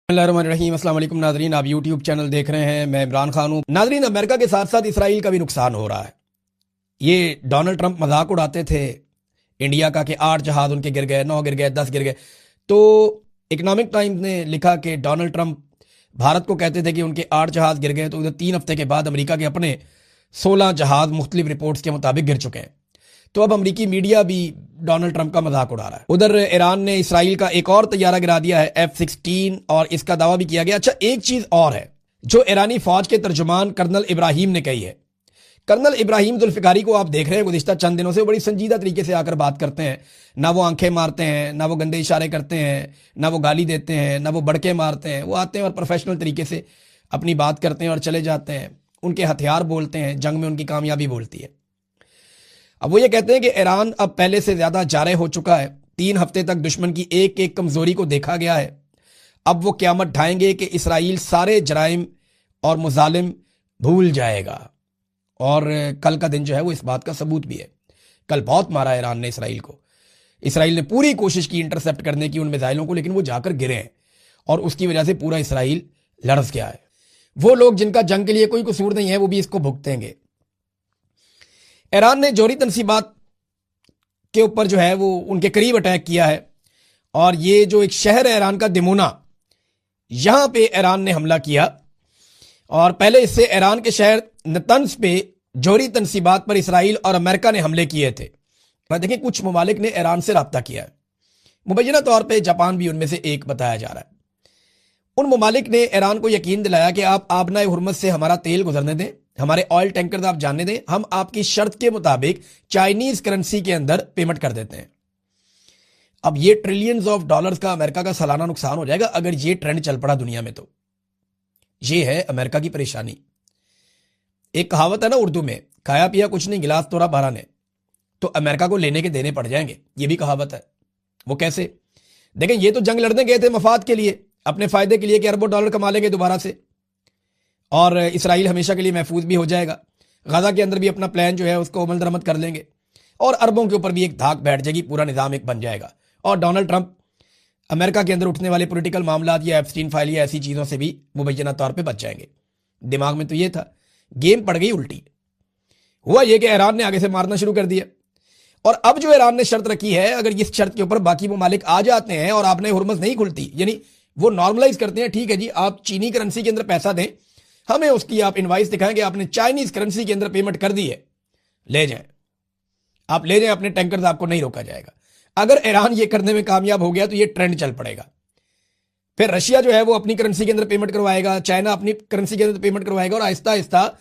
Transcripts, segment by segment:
बिस्मिल्लाहिर्रहमानिर्रहीम। अस्सलाम वालेकुम नाजरीन, आप यूट्यूब चैनल देख रहे हैं। मैं इमरान खान हूँ। नाजरीन, अमेरिका के साथ साथ इसराइल का भी नुकसान हो रहा है। ये डोनाल्ड ट्रंप मजाक उड़ाते थे इंडिया का कि 8 जहाज उनके गिर गए, 9 गिर गए, 10 गिर गए। तो इकोनॉमिक टाइम्स ने लिखा कि डोनाल्ड ट्रंप भारत को कहते थे कि उनके 8 जहाज गिर गए, तो उधर 3 हफ्ते के बाद अमेरिका के अपने 16 जहाज मुख्तलिफ रिपोर्ट्स के मुताबिक गिर चुके हैं। तो अब अमेरिकी मीडिया भी डोनाल्ड ट्रंप का मजाक उड़ा रहा है। उधर ईरान ने इसराइल का एक और तैयारा गिरा दिया है F-16, और इसका दावा भी किया गया। अच्छा, एक चीज और है जो ईरानी फौज के तर्जुमान कर्नल इब्राहिम ने कही है। कर्नल इब्राहिम जुल्फिकारी को आप देख रहे हैं, गुज़िश्ता चंद दिनों से बड़ी संजीदा तरीके से आकर बात करते हैं। ना वो आंखें मारते हैं, ना वो गंदे इशारे करते हैं, ना वो गाली देते हैं, ना वो बड़के मारते हैं। वो आते हैं और प्रोफेशनल तरीके से अपनी बात करते हैं और चले जाते हैं। उनके हथियार बोलते हैं, जंग में उनकी कामयाबी बोलती है। अब वो ये कहते हैं कि ईरान अब पहले से ज्यादा जारे हो चुका है। 3 हफ्ते तक दुश्मन की एक एक कमजोरी को देखा गया है। अब वो क़यामत ढाएंगे कि इसराइल सारे जराइम और मुजालिम भूल जाएगा। और कल का दिन जो है वो इस बात का सबूत भी है। कल बहुत मारा ईरान ने इसराइल को। इसराइल ने पूरी कोशिश की इंटरसेप्ट करने की उन मिसाइलों को, लेकिन वो जाकर गिरे हैं और उसकी वजह से पूरा इसराइल लड़स गया है। वो लोग जिनका जंग के लिए कोई कसूर नहीं है वो भी इसको भुगतेंगे। ईरान ने जोहरी तनसीबात के ऊपर जो है वो उनके करीब अटैक किया है। और ये जो एक शहर है ईरान का, दिमोना, यहां पे ईरान ने हमला किया। और पहले इससे ईरान के शहर नतंज पे जोहरी तनसीबात पर इसराइल और अमेरिका ने हमले किए थे। देखिए, कुछ ममालिक ने ईरान से रब्ता किया है। मुबैना तौर पर जापान भी उनमें से एक बताया जा रहा है। उन ममालिक ने ईरान को यकीन दिलाया कि आप आबनाए हुर्मत से हमारा तेल गुजरने दें, हमारे ऑयल टैंकर आप जानने दें, हम आपकी शर्त के मुताबिक चाइनीज करेंसी के अंदर पेमेंट कर देते हैं। अब ये ट्रिलियंस ऑफ डॉलर्स का अमेरिका का सालाना नुकसान हो जाएगा अगर ये ट्रेंड चल पड़ा दुनिया में। तो ये है अमेरिका की परेशानी। एक कहावत है ना उर्दू में, खाया पिया कुछ नहीं, गिलास तोड़ा 12 ने। तो अमेरिका को लेने के देने पड़ जाएंगे, ये भी कहावत है। वो कैसे? देखें, ये तो जंग लड़ने गए थे मफाद के लिए, अपने फायदे के लिए कि अरबों डॉलर कमा लेंगे दोबारा से, और इसराइल हमेशा के लिए महफूज भी हो जाएगा। गजा के अंदर भी अपना प्लान जो है उसको अमल दरामद कर लेंगे, और अरबों के ऊपर भी एक धाक बैठ जाएगी, पूरा निजाम एक बन जाएगा। और डोनाल्ड ट्रंप अमेरिका के अंदर उठने वाले पॉलिटिकल मामला या एप्स्टीन फाइल या ऐसी चीजों से भी मुबैना तौर पर बच जाएंगे। दिमाग में तो ये था, गेम पड़ गई उल्टी। हुआ ये कि ईरान ने आगे से मारना शुरू कर दिया। और अब जो ईरान ने शर्त रखी है, अगर इस शर्त के ऊपर बाकी ममालिक आ जाते हैं और आपने हुर्मस नहीं खुलती, यानी वो नॉर्मलाइज करते हैं, ठीक है जी, आप चीनी करेंसी के अंदर पैसा दें, हमें उसकी आप इनवाइस दिखाएं कि आपने चाइनीज करेंसी के अंदर पेमेंट कर दी है, ले जाएं, आप ले जाएं अपने टैंकर्स, आपको नहीं रोका जाएगा। अगर ईरान ये करने में कामयाब हो गया तो ये ट्रेंड चल पड़ेगा। फिर रशिया जो है वो अपनी करेंसी के अंदर पेमेंट करवाएगा, चाइना अपनी करेंसी के अंदर पेमेंट करवाएगा, और आहिस्ता आहिस्ता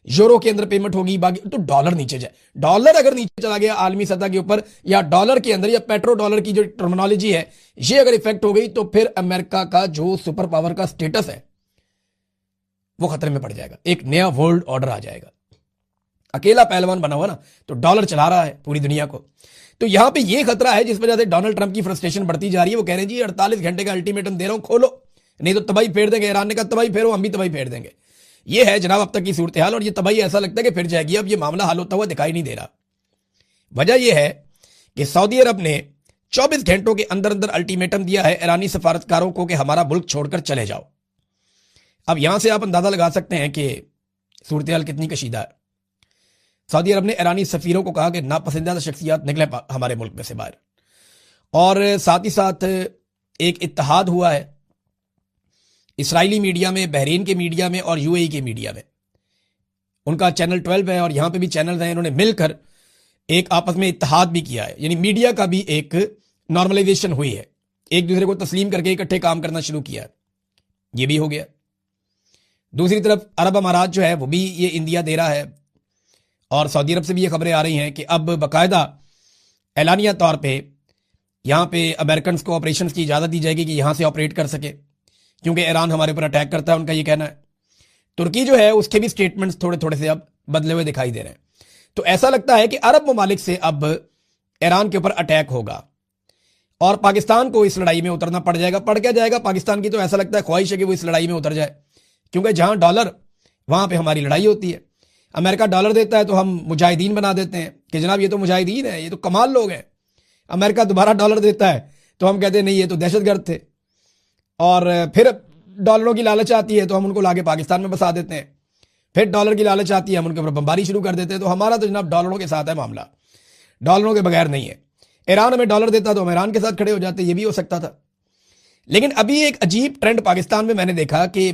यूरो के अंदर पेमेंट होगी, बाकी तो डॉलर नीचे जाए। डॉलर अगर नीचे चला गया आलमी सतह के ऊपर, या डॉलर के अंदर या पेट्रो डॉलर की जो टर्मिनोलॉजी है ये अगर इफेक्ट हो गई, तो फिर अमेरिका का जो सुपर पावर का स्टेटस है वो खतरे में पड़ जाएगा। एक नया वर्ल्ड ऑर्डर आ जाएगा। अकेला पहलवान बना हुआ ना, तो डॉलर चला रहा है पूरी दुनिया को। तो यहां पे ये खतरा है जिस वजह से डोनाल्ड ट्रंप की फ्रस्ट्रेशन बढ़ती जा रही है। वो कह रहे हैं जी 48 घंटे का अल्टीमेटम दे रहा हूं, खोलो, नहीं तो तबाही फेर देंगे। ईरान ने कहा तबाही फेरो, हम भी तबाही फेर देंगे। ये है जनाब अब तक की सूरत हाल, और ये तबाही ऐसा लगता है कि फिर जाएगी। अब ये मामला हल होता हुआ दिखाई नहीं दे रहा। वजह यह है कि सऊदी अरब ने 24 घंटों के अंदर अंदर अल्टीमेटम दिया है ईरानी सफारतकारों को कि हमारा मुल्क छोड़कर चले जाओ। अब यहां से आप अंदाजा लगा सकते हैं कि सूरत हाल कितनी कशीदा है। सऊदी अरब ने ईरानी सफीरों को कहा कि नापसंदीदा शख्सियात निकले हमारे मुल्क में से बाहर। और साथ ही साथ एक इत्तेहाद हुआ है इसराइली मीडिया में, बहरीन के मीडिया में और यूएई के मीडिया में। उनका चैनल 12 है और यहां पे भी चैनल हैं। इन्होंने मिलकर एक आपस में इत्तेहाद भी किया है, यानी मीडिया का भी एक नॉर्मलाइजेशन हुई है, एक दूसरे को तस्लीम करके इकट्ठे काम करना शुरू किया है। ये भी हो गया। दूसरी तरफ अरब अमारात जो है वो भी ये इंदिया दे रहा है, और सऊदी अरब से भी ये खबरें आ रही हैं कि अब बाकायदा एलानिया तौर पे यहाँ पे अमेरिकन को ऑपरेशंस की इजाज़त दी जाएगी कि यहाँ से ऑपरेट कर सके, क्योंकि ईरान हमारे ऊपर अटैक करता है, उनका ये कहना है। तुर्की जो है उसके भी स्टेटमेंट्स थोड़े थोड़े से अब बदले हुए दिखाई दे रहे हैं। तो ऐसा लगता है कि अरब ममालिक से अब ईरान के ऊपर अटैक होगा और पाकिस्तान को इस लड़ाई में उतरना पड़ जाएगा। पड़ क्या जाएगा पाकिस्तान की, तो ऐसा लगता है ख्वाहिश है कि वो इस लड़ाई में उतर जाए, क्योंकि जहां डॉलर वहां पे हमारी लड़ाई होती है। अमेरिका डॉलर देता है तो हम मुजाहिदीन बना देते हैं कि जनाब ये तो मुजाहिदीन है, ये तो कमाल लोग हैं। अमेरिका दोबारा डॉलर देता है तो हम कहते हैं नहीं ये तो दहशतगर्द थे। और फिर डॉलरों की लालच आती है तो हम उनको लाके पाकिस्तान में बसा देते हैं, फिर डॉलर की लालच आती है हम उनके ऊपर बमबारी शुरू कर देते हैं। तो हमारा तो जनाब डॉलरों के साथ है मामला, डॉलरों के बगैर नहीं है। ईरान हमें डॉलर देता तो हम ईरान के साथ खड़े हो जाते, ये भी हो सकता था। लेकिन अभी एक अजीब ट्रेंड पाकिस्तान में मैंने देखा कि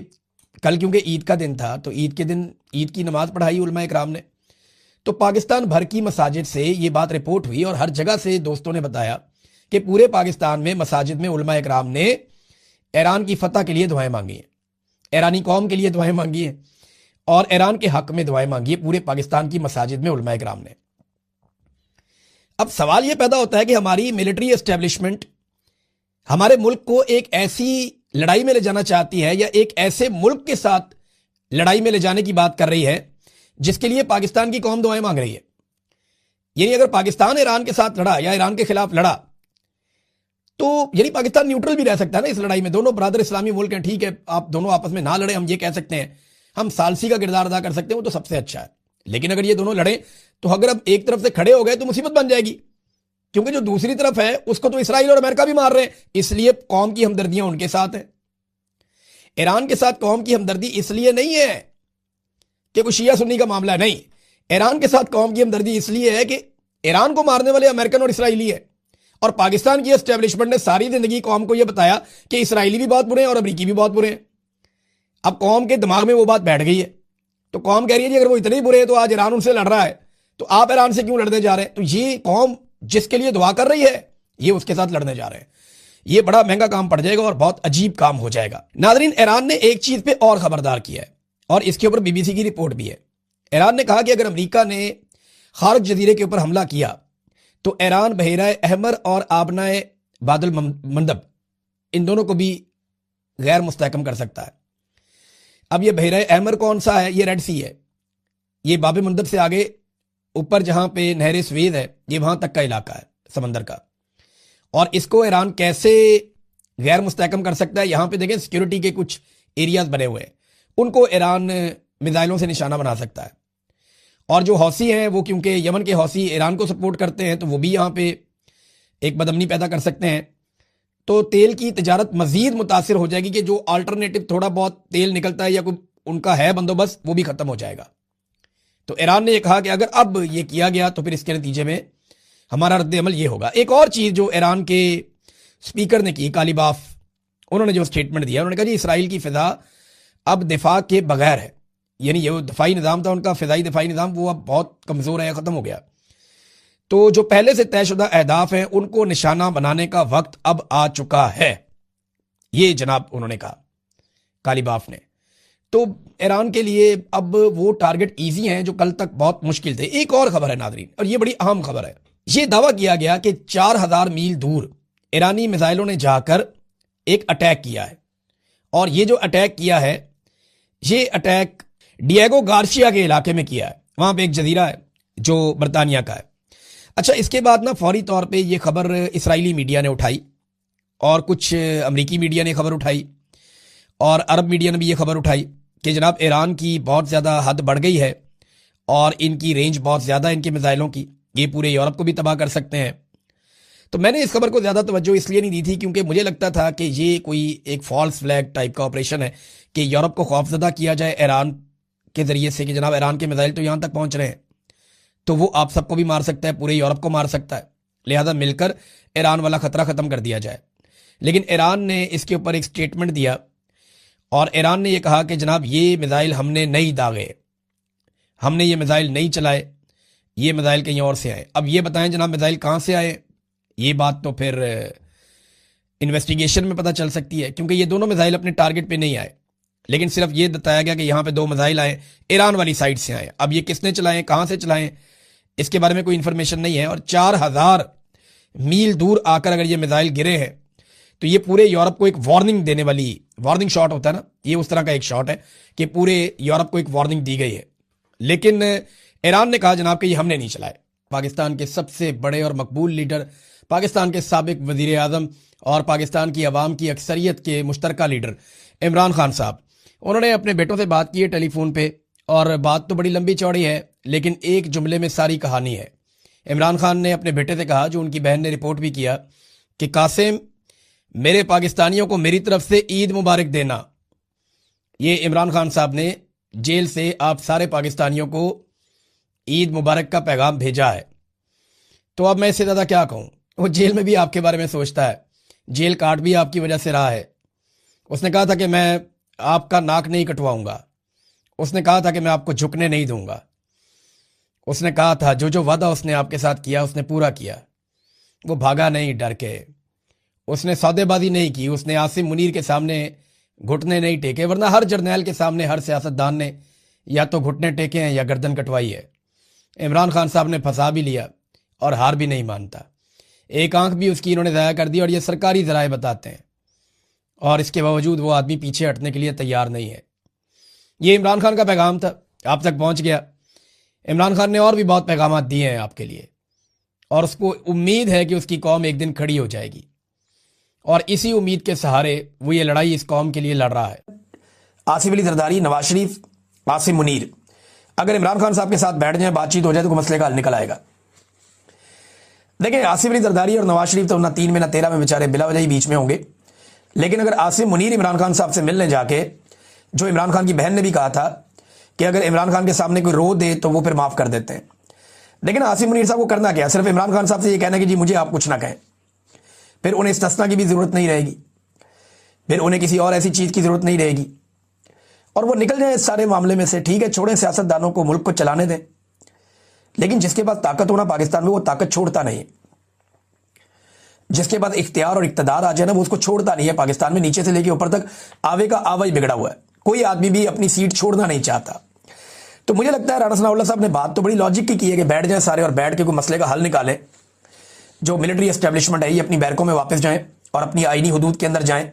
कल क्योंकि ईद का दिन था तो ईद के दिन ईद की नमाज पढ़ाई उलमा इकराम ने, तो पाकिस्तान भर की मसाजिद से ये बात रिपोर्ट हुई और हर जगह से दोस्तों ने बताया कि पूरे पाकिस्तान में मसाजिद में उलमा इकराम ने ईरान की फतह के लिए दुआएं मांगी हैं, ईरानी कौम के लिए दुआएं मांगी हैं और ईरान के हक में दुआएं मांगी है पूरे पाकिस्तान की मसाजिद में उलमा इकराम ने। अब सवाल यह पैदा होता है कि हमारी मिलिट्री एस्टेब्लिशमेंट हमारे मुल्क को एक ऐसी लड़ाई में ले जाना चाहती है या एक ऐसे मुल्क के साथ लड़ाई में ले जाने की बात कर रही है जिसके लिए पाकिस्तान की कौम दुआएं मांग रही है। यानी अगर पाकिस्तान ईरान के साथ लड़ा या ईरान के खिलाफ लड़ा तो यानी पाकिस्तान न्यूट्रल भी रह सकता है ना इस लड़ाई में। दोनों बरादर इस्लामी मुल्क हैं, ठीक है, आप दोनों आपस में ना लड़े, हम ये कह सकते हैं, हम सालसी का किरदार अदा कर सकते हैं, वो तो सबसे अच्छा है। लेकिन अगर ये दोनों लड़े तो अगर अब एक तरफ से खड़े हो गए तो मुसीबत बन जाएगी, क्योंकि जो दूसरी तरफ है उसको तो इसराइल और अमेरिका भी मार रहे हैं। इसलिए कौम की हमदर्दियां उनके साथ है। ईरान के साथ कौम की हमदर्दी इसलिए नहीं है कि कोई शिया सुन्नी का मामला है, नहीं, ईरान के साथ कौम की हमदर्दी इसलिए है कि ईरान को मारने वाले अमेरिकन और इसराइली है और पाकिस्तान की एस्टेब्लिशमेंट ने सारी जिंदगी कौम को यह बताया कि इसराइली भी बहुत बुरे हैं और अमरीकी भी बहुत बुरे हैं। अब कौम के दिमाग में वो बात बैठ गई है तो कौम कह रही है जी अगर वो इतने ही बुरे हैं तो आज ईरान उनसे लड़ रहा है तो आप ईरान से क्यों लड़ने जा रहे हैं। तो ये कौम जिसके लिए दुआ कर रही है ये उसके साथ लड़ने जा रहे हैं। ये बड़ा महंगा काम पड़ जाएगा और बहुत अजीब काम हो जाएगा। नादरीन, ईरान ने एक चीज पे और खबरदार किया है और इसके ऊपर बीबीसी की रिपोर्ट भी है। ईरान ने कहा कि अगर अमेरिका ने खार्क जजीरे के ऊपर हमला किया तो ईरान बहराए अहमर और आबनाए बादल मंदब इन दोनों को भी गैर मुस्तहकम कर सकता है। अब ये बहराए अहमर कौन सा है? ये रेड सी है, ये बाब मंदब से आगे ऊपर जहां पे नहर स्वेद है ये वहां तक का इलाका है समंदर का। और इसको ईरान कैसे गैर मुस्तहकम कर सकता है? यहां पे देखें सिक्योरिटी के कुछ एरियाज बने हुए हैं, उनको ईरान मिसाइलों से निशाना बना सकता है। और जो हौसी हैं वो क्योंकि यमन के हौसी ईरान को सपोर्ट करते हैं तो वो भी यहाँ पे एक बदअमनी पैदा कर सकते हैं। तो तेल की तिजारत मजीद मुतासिर हो जाएगी कि जो अल्टरनेटिव थोड़ा बहुत तेल निकलता है या कोई उनका है बंदोबस्त वो भी खत्म हो जाएगा। तो ईरान ने यह कहा कि अगर अब ये किया गया तो फिर इसके नतीजे में हमारा रद्द अमल ये होगा। एक और चीज जो ईरान के स्पीकर ने की, कालीबाफ, उन्होंने जो स्टेटमेंट दिया, उन्होंने कहा जी इसराइल की फिजा अब दिफा के बगैर है, यानी ये दफाई निज़ाम था उनका, फिजाई दफाई निज़ाम, वो अब बहुत कमज़ोर है, ख़त्म हो गया। तो जो पहले से तयशुदा अहदाफ हैं उनको निशाना बनाने का वक्त अब आ चुका है, ये जनाब उन्होंने कहा कालीबाफ ने। तो ईरान के लिए अब वो टारगेट ईजी हैं जो कल तक बहुत मुश्किल थे। एक और खबर है नादरीन, और ये बड़ी अहम खबर है। ये दावा किया गया कि 4000 मील दूर ईरानी मिसाइलों ने जाकर एक अटैक किया है और ये जो अटैक किया है ये अटैक डिएगो गार्सिया के इलाके में किया है। वहां पे एक जजीरा है जो बरतानिया का है। अच्छा, इसके बाद ना फौरी तौर पे ये खबर इसराइली मीडिया ने उठाई और कुछ अमरीकी मीडिया ने खबर उठाई और अरब मीडिया ने भी ये खबर उठाई कि जनाब ईरान की बहुत ज़्यादा हद बढ़ गई है और इनकी रेंज बहुत ज़्यादा है इनके मिसाइलों की, ये पूरे यूरोप को भी तबाह कर सकते हैं। तो मैंने इस खबर को ज़्यादा तवज्जो इसलिए नहीं दी थी क्योंकि मुझे लगता था कि ये कोई एक फॉल्स फ्लैग टाइप का ऑपरेशन है कि यूरोप को खौफजदा किया जाए ईरान के ज़रिए से कि जनाब ईरान के मिसाइल तो यहाँ तक पहुँच रहे हैं तो वो आप सबको भी मार सकता है, पूरे यूरोप को मार सकता है, लिहाजा मिलकर ईरान वाला खतरा ख़त्म कर दिया जाए। लेकिन ईरान ने इसके ऊपर एक स्टेटमेंट दिया और ईरान ने यह कहा कि जनाब ये मिसाइल हमने नहीं दागे, हमने ये मिसाइल नहीं चलाए, ये मिसाइल कहीं और से आए। अब ये बताएं जनाब मिसाइल कहाँ से आए, ये बात तो फिर इन्वेस्टिगेशन में पता चल सकती है क्योंकि ये दोनों मिसाइल अपने टारगेट पे नहीं आए, लेकिन सिर्फ ये बताया गया कि यहाँ पे 2 मिसाइल आए, ईरान वाली साइड से आए। अब ये किसने चलाए, कहाँ से चलाए, इसके बारे में कोई इंफॉर्मेशन नहीं है। और 4000 मील दूर आकर अगर ये मिसाइल गिरे हैं तो ये पूरे यूरोप को एक वार्निंग देने वाली, वार्निंग शॉट होता है ना, ये उस तरह का एक शॉट है कि पूरे यूरोप को एक वार्निंग दी गई है। लेकिन ईरान ने कहा जनाब कि ये हमने नहीं चलाए। पाकिस्तान के सबसे बड़े और मकबूल लीडर, पाकिस्तान के साबिक वजीर आज़म और पाकिस्तान की आवाम की अक्सरियत के मुश्तरका लीडर इमरान खान साहब, उन्होंने अपने बेटों से बात की है टेलीफोन पे और बात तो बड़ी लंबी चौड़ी है लेकिन एक जुमले में सारी कहानी है। इमरान खान ने अपने बेटे से कहा, जो उनकी बहन ने रिपोर्ट भी किया, कि कासिम मेरे पाकिस्तानियों को मेरी तरफ से ईद मुबारक देना। ये इमरान खान साहब ने जेल से आप सारे पाकिस्तानियों को ईद मुबारक का पैगाम भेजा है। तो अब मैं इससे ज़्यादा क्या कहूँ। वो जेल में भी आपके बारे में सोचता है, जेल काट भी आपकी वजह से रहा है। उसने कहा था कि मैं आपका नाक नहीं कटवाऊंगा, उसने कहा था कि मैं आपको झुकने नहीं दूंगा, उसने कहा था जो जो वादा उसने आपके साथ किया उसने पूरा किया। वो भागा नहीं डर के, उसने सौदेबाजी नहीं की, उसने आसिम मुनीर के सामने घुटने नहीं टेके, वरना हर जर्नैल के सामने हर सियासतदान ने या तो घुटने टेके हैं या गर्दन कटवाई है। इमरान खान साहब ने फंसा भी लिया और हार भी नहीं मानता। एक आंख भी उसकी इन्होंने ज़ाया कर दी और ये सरकारी ज़राए बताते हैं, और इसके बावजूद वो आदमी पीछे हटने के लिए तैयार नहीं है। ये इमरान खान का पैगाम था, आप तक पहुंच गया। इमरान खान ने और भी बहुत पैगाम दिए हैं आपके लिए, और उसको उम्मीद है कि उसकी कौम एक दिन खड़ी हो जाएगी, और इसी उम्मीद के सहारे वो ये लड़ाई इस कौम के लिए लड़ रहा है। आसिफ अली जरदारी, नवाज शरीफ, आसिम मुनीर अगर इमरान खान साहब के साथ बैठ जाए, बातचीत हो जाए, तो मसले का हल निकल आएगा। देखिए, आसिफ अली जरदारी और नवाज शरीफ तो ना 3 में ना 13 में बेचारे बिला वजह ही बीच में होंगे। लेकिन अगर आसिम मुनीर इमरान खान साहब से मिलने जाके, जो इमरान खान की बहन ने भी कहा था कि अगर इमरान खान के सामने कोई रो दे तो वो फिर माफ कर देते हैं, लेकिन आसिम मुनीर साहब को करना क्या, सिर्फ इमरान खान साहब से ये कहना कि जी मुझे आप कुछ ना कहें। फिर उन्हें इस्तिस्ना की भी जरूरत नहीं रहेगी, फिर उन्हें किसी और ऐसी चीज की जरूरत नहीं रहेगी, और वो निकल जाए इस सारे मामले में से। ठीक है, छोड़ें सियासतदानों को, मुल्क को चलाने दें, लेकिन जिसके पास ताकत होना पाकिस्तान में, वो ताकत छोड़ता नहीं है। जिसके पास इख्तियार और इख्तदार आ जाए ना, वो उसको छोड़ता नहीं है। पाकिस्तान में नीचे से लेके ऊपर तक आवे का आवा ही बिगड़ा हुआ है। कोई आदमी भी अपनी सीट छोड़ना नहीं चाहता। तो मुझे लगता है राणा सनाउल्लाह साहब ने बात तो बड़ी लॉजिक की है कि बैठ जाएं सारे और बैठ के कोई मसले का हल निकालें। जो मिलिट्री एस्टेब्लिशमेंट है ये अपनी बैरकों में वापस जाएं और अपनी आईनी हुदूद के अंदर जाएं,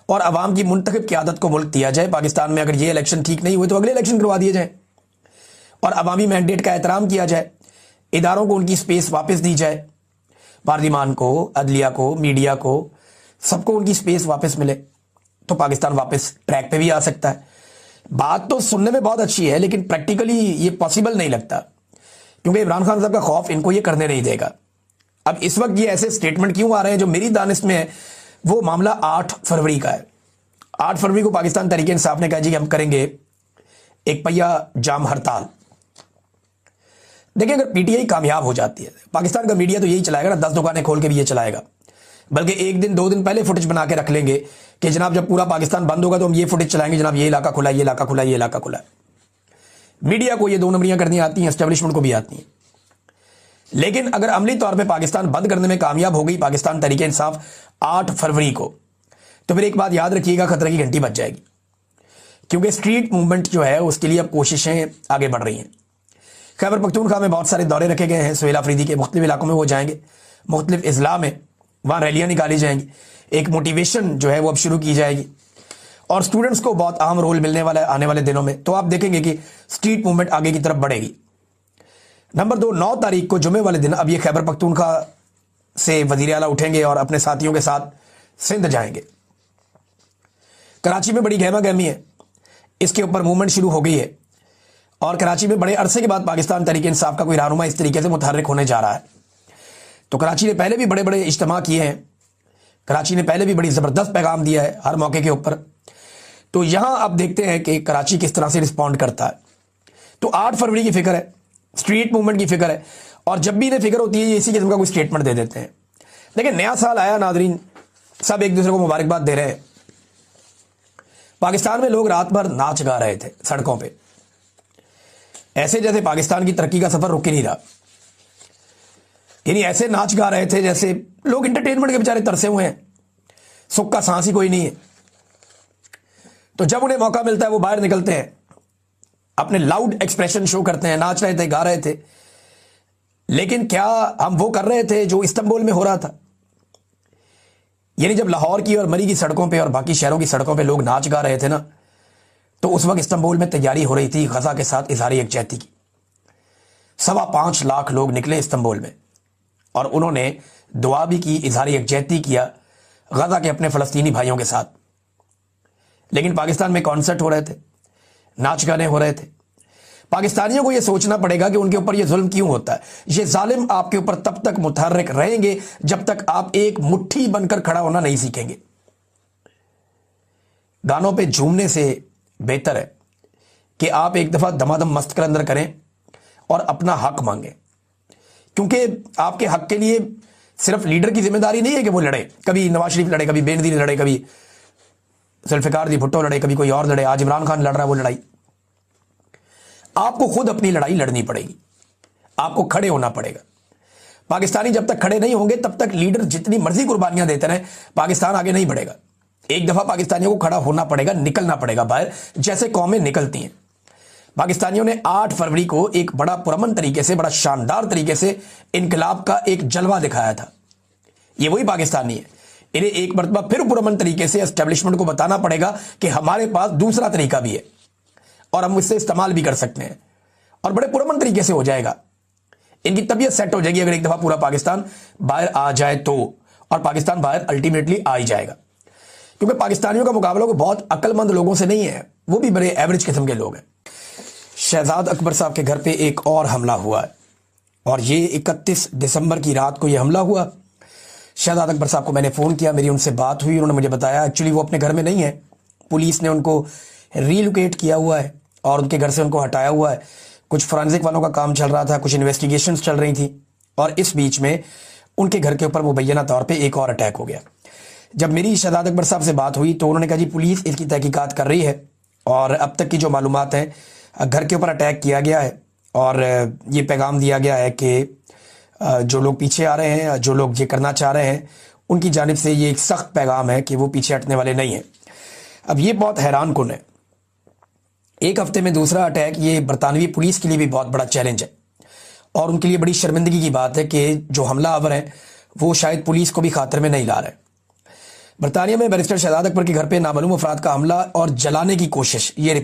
और अवाम की मुंतखब क़यादत को मुल्क दिया जाए। पाकिस्तान में अगर ये इलेक्शन ठीक नहीं हुए तो अगले इलेक्शन करवा दिए जाए, और अवामी मैंडेट का एहतराम किया जाए। इदारों को उनकी स्पेस वापस दी जाए, पार्लिमान को, अदलिया को, मीडिया को, सबको उनकी स्पेस वापस मिले, तो पाकिस्तान वापस ट्रैक पे भी आ सकता है। बात तो सुनने में बहुत अच्छी है, लेकिन प्रैक्टिकली ये पॉसिबल नहीं लगता, क्योंकि इमरान खान साहब का खौफ इनको ये करने नहीं देगा। अब इस वक्त ये ऐसे स्टेटमेंट क्यों आ रहे हैं? जो मेरी दानिश में है वो मामला 8 फरवरी का है। 8 फरवरी को पाकिस्तान तहरीक इंसाफ ने कहा जी हम करेंगे एक पहिया जाम हड़ताल। देखिए, अगर पीटीआई कामयाब हो जाती है, पाकिस्तान का मीडिया तो यही चलाएगा ना, 10 दुकानें खोल के भी ये चलाएगा। बल्कि 1 दिन 2 दिन पहले फुटेज बना के रख लेंगे कि जनाब जब पूरा पाकिस्तान बंद होगा तो हम ये फुटेज चलाएंगे, जनाब ये इलाका खुला, ये इलाका खुला, ये इलाका खुला। मीडिया को ये 2 नंबरियां करनी आती हैं, एस्टेब्लिशमेंट को भी आती हैं। लेकिन अगर अमली तौर पे पाकिस्तान बंद करने में कामयाब हो गई पाकिस्तान तहरीक इंसाफ 8 फरवरी को, तो फिर एक बात याद रखिएगा, खतरे की घंटी बज जाएगी। क्योंकि स्ट्रीट मूवमेंट जो है उसके लिए अब कोशिशें आगे बढ़ रही हैं। खैबर पख्तूनख्वा में बहुत सारे दौरे रखे गए हैं। सुहेल अफरीदी के मुख्तलिफ इलाकों में वो जाएंगे, मुख्तलिफ अजला में वहाँ रैलियाँ निकाली जाएंगी। एक मोटिवेशन जो है वो अब शुरू की जाएगी, और स्टूडेंट्स को बहुत अहम रोल मिलने वाला है आने वाले दिनों में। तो आप देखेंगे कि स्ट्रीट मूवमेंट आगे की तरफ बढ़ेगी। नंबर 2, 9 तारीख को जुमे वाले दिन अब ये खैबर पख्तूनख्वा से वजीर आला उठेंगे और अपने साथियों के साथ सिंध जाएंगे। कराची में बड़ी गहमा गहमी है, इसके ऊपर मूवमेंट शुरू हो गई है, और कराची में बड़े अरसे के बाद पाकिस्तान तहरीक इंसाफ का कोई रहनुमा इस तरीके से मुतहर्रिक होने जा रहा है। तो कराची ने पहले भी बड़े बड़े इज्तिमा किए हैं, कराची ने पहले भी बड़ी ज़बरदस्त पैगाम दिया है हर मौके के ऊपर। तो यहां आप देखते हैं कि कराची किस तरह से रिस्पॉन्ड करता है। तो 8 फरवरी की फिक्र है, स्ट्रीट मूवमेंट की फिक्र है, और जब भी इन्हें फिक्र होती है ये इसी किस्म का कोई स्टेटमेंट दे देते हैं। लेकिन नया साल आया नादरीन, सब एक दूसरे को मुबारकबाद दे रहे हैं। पाकिस्तान में लोग रात भर नाच गा रहे थे सड़कों पे, ऐसे जैसे पाकिस्तान की तरक्की का सफर रुक ही नहीं रहा। यानी ऐसे नाच गा रहे थे जैसे लोग इंटरटेनमेंट के बेचारे तरसे हुए हैं, सुख का सांस ही कोई नहीं है। तो जब उन्हें मौका मिलता है वो बाहर निकलते हैं, अपने लाउड एक्सप्रेशन शो करते हैं, नाच रहे थे, गा रहे थे। लेकिन क्या हम वो कर रहे थे जो इस्तांबुल में हो रहा था? यानी जब लाहौर की और मरी की सड़कों पे और बाकी शहरों की सड़कों पे लोग नाच गा रहे थे ना, तो उस वक्त इस्तांबुल में तैयारी हो रही थी गजा के साथ इजहार यकजहती की। 5.25 लाख लोग निकले इस्तांबुल में, और उन्होंने दुआ भी की, इजहार यकजहती किया गजा के अपने फ़लस्तीनी भाइयों के साथ। लेकिन पाकिस्तान में कॉन्सर्ट हो रहे थे, नाच गाने हो रहे थे। पाकिस्तानियों को यह सोचना पड़ेगा कि उनके ऊपर यह जुल्म क्यों होता है। ये जालिम आपके ऊपर तब तक मुतहर्रिक रहेंगे जब तक आप एक मुट्ठी बनकर खड़ा होना नहीं सीखेंगे। गानों पे झूमने से बेहतर है कि आप एक दफा दमादम मस्त कलंदर करें और अपना हक मांगें, क्योंकि आपके हक के लिए सिर्फ लीडर की जिम्मेदारी नहीं है कि वो लड़े। कभी नवाज शरीफ लड़े, कभी बेनजीर लड़े, कभी जुल्फिकार दी भुट्टो लड़े, कभी कोई और लड़े, आज इमरान खान लड़ रहा है वो लड़ाई। आपको खुद अपनी लड़ाई लड़नी पड़ेगी, आपको खड़े होना पड़ेगा। पाकिस्तानी जब तक खड़े नहीं होंगे तब तक लीडर जितनी मर्जी कुर्बानियां देते रहे, पाकिस्तान आगे नहीं बढ़ेगा। एक दफा पाकिस्तानियों को खड़ा होना पड़ेगा, निकलना पड़ेगा बाहर, जैसे कौमें निकलती हैं। पाकिस्तानियों ने 8 फरवरी को एक बड़ा पुरअमन तरीके से, बड़ा शानदार तरीके से इनकलाब का एक जलवा दिखाया था। ये वही पाकिस्तानी है। इन्हें एक मरतबा फिर पुरअमन तरीके से एस्टेब्लिशमेंट को बताना पड़ेगा कि हमारे पास दूसरा तरीका भी है और हम इससे इस्तेमाल भी कर सकते हैं, और बड़े पुरअमन तरीके से हो जाएगा। इनकी तबीयत सेट हो जाएगी अगर एक दफा पूरा पाकिस्तान बाहर आ जाए तो, और पाकिस्तान बाहर अल्टीमेटली आ ही जाएगा, क्योंकि पाकिस्तानियों का मुकाबला को बहुत अक्लमंद लोगों से नहीं है, वो भी बड़े एवरेज किस्म के लोग हैं। शहजाद अकबर साहब के घर पे एक और हमला हुआ है, और ये 31 दिसंबर की रात को ये हमला हुआ। शहजाद अकबर साहब को मैंने फ़ोन किया, मेरी उनसे बात हुई, उन्होंने मुझे बताया एक्चुअली वो अपने घर में नहीं है, पुलिस ने उनको रीलोकेट किया हुआ है और उनके घर से उनको हटाया हुआ है। कुछ फोरेंसिक वालों का काम चल रहा था, कुछ इन्वेस्टिगेशंस चल रही थी, और इस बीच में उनके घर के ऊपर मुबैना तौर पे एक और अटैक हो गया। जब मेरी शहजाद अकबर साहब से बात हुई तो उन्होंने कहा जी पुलिस इसकी तहकीकात कर रही है, और अब तक की जो मालूमात हैं, घर के ऊपर अटैक किया गया है, और ये पैगाम दिया गया है कि जो लोग पीछे आ रहे हैं, जो लोग ये करना चाह रहे हैं, उनकी जानिब से ये एक सख्त पैगाम है कि वो पीछे हटने वाले नहीं हैं। अब ये बहुत हैरान कुन है, एक हफ्ते में दूसरा अटैक, ये बरतानवी पुलिस के लिए भी बहुत बड़ा चैलेंज है, और उनके लिए बड़ी शर्मिंदगी की बात है कि जो हमलावर हैं वो शायद पुलिस को भी खातिर में नहीं ला रहे। बरतानिया में बैरिस्टर शहजाद अकबर के घर पे नामालूम अफराद का हमला और जलाने की कोशिश, ये रिपोर्ट